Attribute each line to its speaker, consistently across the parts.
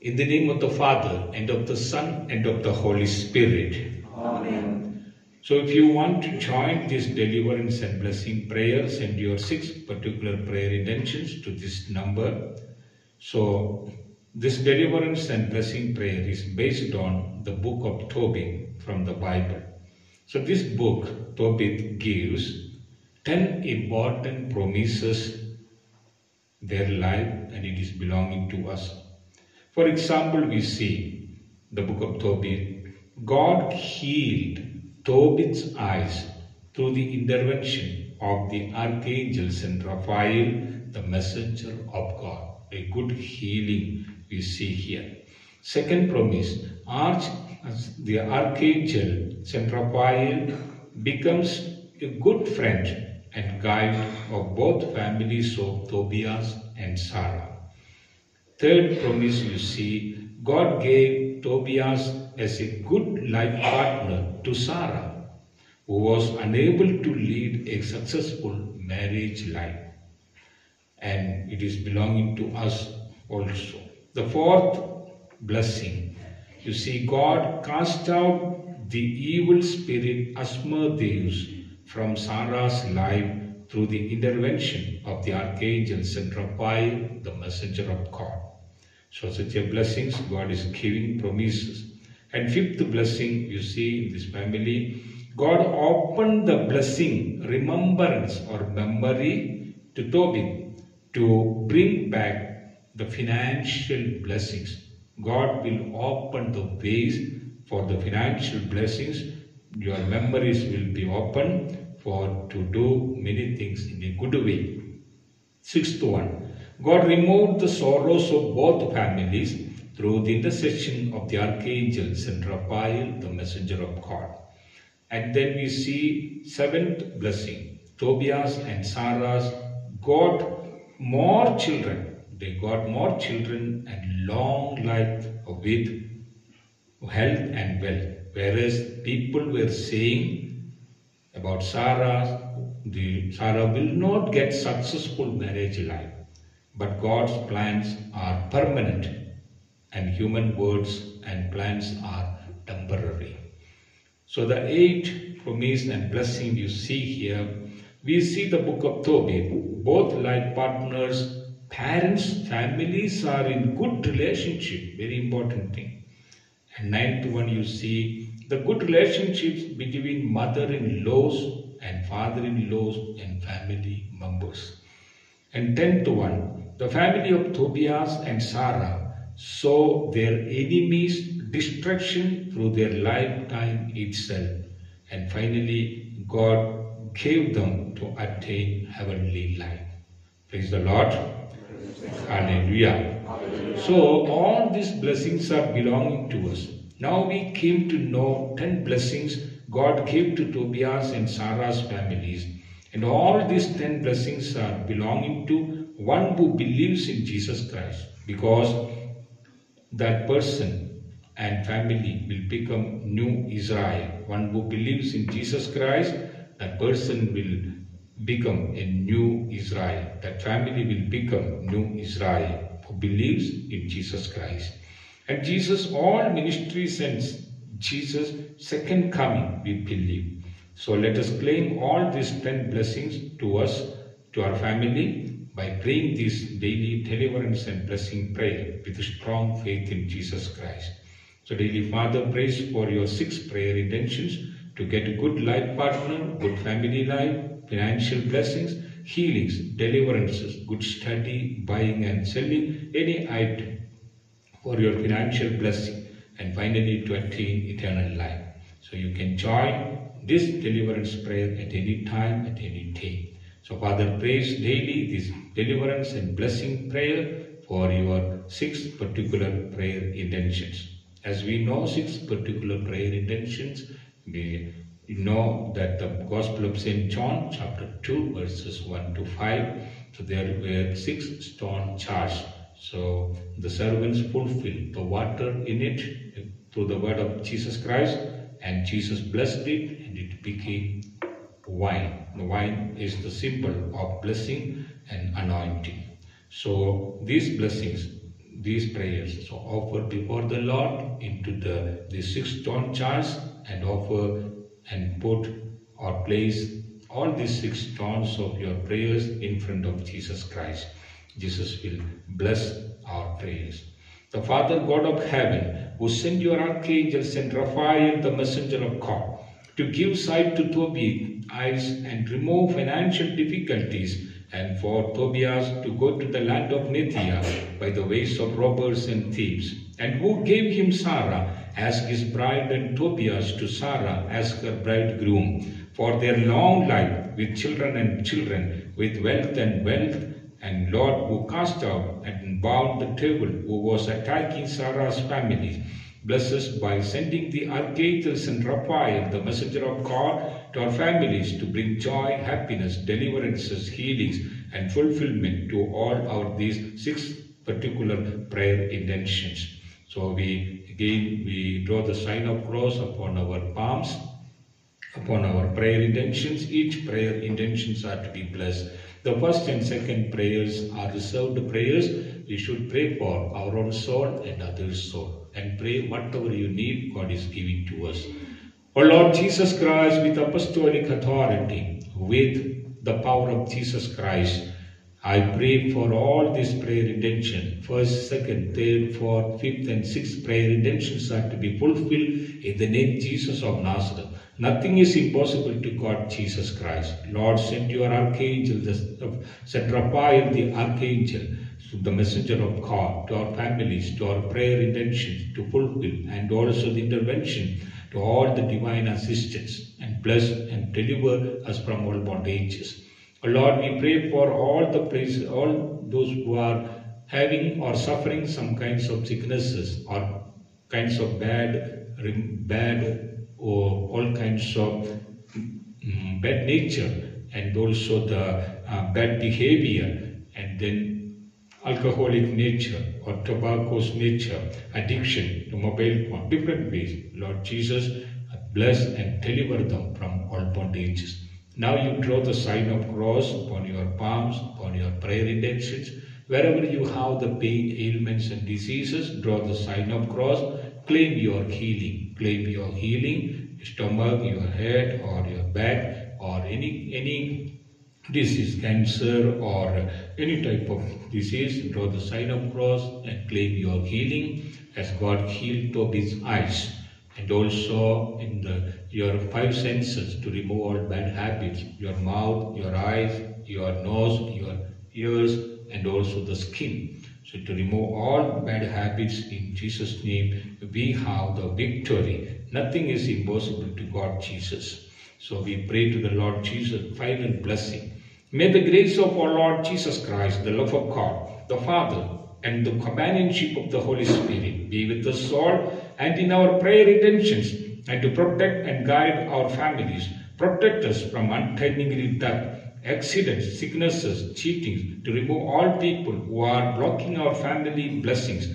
Speaker 1: In the name of the Father, and of the Son, and of the Holy Spirit.
Speaker 2: Amen.
Speaker 1: So if you want to join this deliverance and blessing prayer, send your 6 particular prayer intentions to this number. So this deliverance and blessing prayer is based on the book of Tobit from the Bible. So this book, Tobit, gives 10 important promises their life, and it is belonging to us. For example, we see the book of Tobit. God healed Tobit's eyes through the intervention of the archangel Saint Raphael, the messenger of God. A good healing we see here. Second promise, the archangel Saint Raphael becomes a good friend and guide of both families of Tobias and Sarah. Third promise you see, God gave Tobias as a good life partner to Sarah, who was unable to lead a successful marriage life. And it is belonging to us also. The fourth blessing, you see, God cast out the evil spirit Asmodeus from Sarah's life through the intervention of the archangel Saint Raphael, the messenger of God. So such a blessings God is giving promises. And fifth blessing you see in this family, God opened the blessing remembrance or memory to Tobit to bring back the financial blessings. God will open the ways for the financial blessings. Your memories will be open to do many things in a good way. Sixth one, God removed the sorrows of both families through the intercession of the archangel Saint Raphael, the messenger of God. And then we see seventh blessing, Tobias and Sarah got more children. They got more children and long life with health and wealth. Whereas people were saying about Sarah will not get successful marriage life. But God's plans are permanent, and human words and plans are temporary. So the 8 promise and blessing you see here, we see the book of Tobit. Both life partners, parents, families are in good relationship. Very important thing. And 9th one you see the good relationships between mother-in-laws and father-in-laws and family members. And 10th one, the family of Tobias and Sarah saw their enemies' destruction through their lifetime itself. And finally, God gave them to attain heavenly life. Praise the Lord. Hallelujah. So all these blessings are belonging to us. Now we came to know 10 blessings God gave to Tobias and Sarah's families. And all these 10 blessings are belonging to one who believes in Jesus Christ, because that person and family will become new Israel. One who believes in Jesus Christ, that person will become a new Israel. That family will become new Israel who believes in Jesus Christ. And Jesus, all ministries and Jesus' second coming, we believe. So let us claim all these 10 blessings to us, to our family, by praying this daily deliverance and blessing prayer with strong faith in Jesus Christ. So daily Father, prays for your 6 prayer intentions to get a good life partner, good family life, financial blessings, healings, deliverances, good study, buying and selling any item for your financial blessing, and finally to attain eternal life. So you can join this deliverance prayer at any time, at any day. So Father, prays daily this deliverance and blessing prayer for your 6 particular prayer intentions. As we know 6 particular prayer intentions, we know that the Gospel of St. John chapter 2 verses 1 to 5. So there were 6 stone jars. So the servants fulfilled the water in it through the word of Jesus Christ, and Jesus blessed it and it became wine. The wine is the symbol of blessing and anointing. So these blessings these prayers. So offer before the Lord into the 6 stone jars and offer and put or place all these 6 stones of your prayers in front of Jesus Christ. Jesus will bless our prayers. The Father God of heaven, who sent your archangels and Raphael, the messenger of God, to give sight to Tobias' eyes and remove financial difficulties, and for Tobias to go to the land of Nethia by the ways of robbers and thieves, and who gave him Sarah as his bride and Tobias to Sarah as her bridegroom, for their long life with children and children, with wealth and wealth, and Lord, who cast out and bound the devil who was attacking Sarah's family, bless us by sending the archangels and Raphael, the messenger of God, to our families to bring joy, happiness, deliverances, healings, and fulfillment to all these 6 particular prayer intentions. So we draw the sign of cross upon our palms, upon our prayer intentions. Each prayer intentions are to be blessed. The first and second prayers are reserved prayers. We should pray for our own soul and others' soul, and pray whatever you need, God is giving to us. O Lord Jesus Christ, with apostolic authority, with the power of Jesus Christ, I pray for all these prayer intentions. First, second, third, fourth, fifth, and sixth prayer intentions are to be fulfilled in the name Jesus of Nazareth. Nothing is impossible to God, Jesus Christ. Lord, send your archangel, send Raphael the archangel, to the messenger of God, to our families, to our prayer intentions to fulfill, and also the intervention to all the divine assistance, and bless and deliver us from all bondages. Lord, we pray for all those who are having or suffering some kinds of sicknesses or kinds of bad or all kinds of bad nature, and also the bad behavior, and then alcoholic nature or tobacco's nature, addiction to mobile phone, different ways. Lord Jesus, bless and deliver them from all bondages. Now you draw the sign of cross upon your palms, upon your prayer intentions. Wherever you have the pain, ailments and diseases, draw the sign of cross. Claim your healing. Claim your healing, stomach, your head or your back, or any disease, cancer or any type of disease. Draw the sign of cross and claim your healing as God healed Tobi's eyes. And also in your 5 senses to remove all bad habits, your mouth, your eyes, your nose, your ears, and also the skin. So to remove all bad habits in Jesus' name, we have the victory. Nothing is impossible to God, Jesus. So we pray to the Lord Jesus, final blessing. May the grace of our Lord Jesus Christ, the love of God, the Father, and the companionship of the Holy Spirit be with us all and in our prayer intentions, and to protect and guide our families. Protect us from untimely death, accidents, sicknesses, cheating, to remove all people who are blocking our family blessings,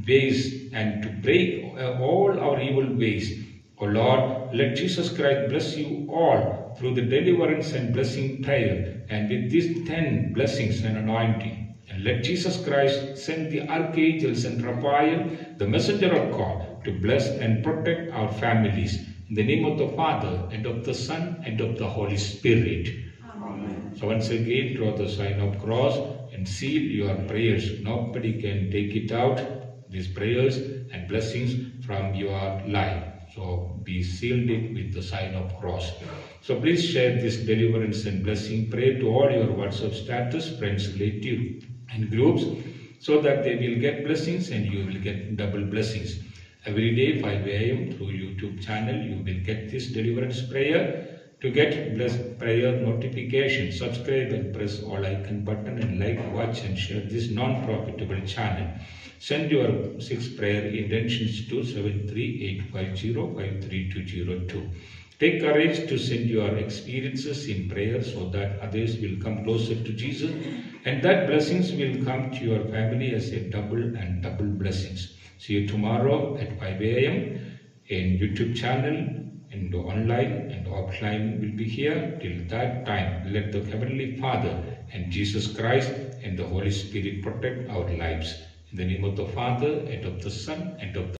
Speaker 1: ways, and to break all our evil ways. O Lord, let Jesus Christ bless you all through the deliverance and blessing prayer, and with these 10 blessings and anointing. And let Jesus Christ send the archangels and Raphael, the messenger of God, to bless and protect our families. In the name of the Father, and of the Son, and of the Holy Spirit. Amen. So once again, draw the sign of cross and seal your prayers. Nobody can take it out, these prayers and blessings from your life. So be sealed it with the sign of cross. So please share this deliverance and blessing prayer to all your WhatsApp status, friends, relatives, and groups, so that they will get blessings and you will get double blessings. Every day 5 a.m. through YouTube channel, you will get this deliverance prayer. To get blessed prayer notification, subscribe and press all icon button, and like, watch and share this non-profitable channel. Send your 6 prayer intentions to 73850532202. Take courage to send your experiences in prayer so that others will come closer to Jesus, and that blessings will come to your family as a double blessings. See you tomorrow at 5 a.m. in YouTube channel, and online and offline will be here. Till that time, let the Heavenly Father and Jesus Christ and the Holy Spirit protect our lives. In the name of the Father, and of the Son, and of the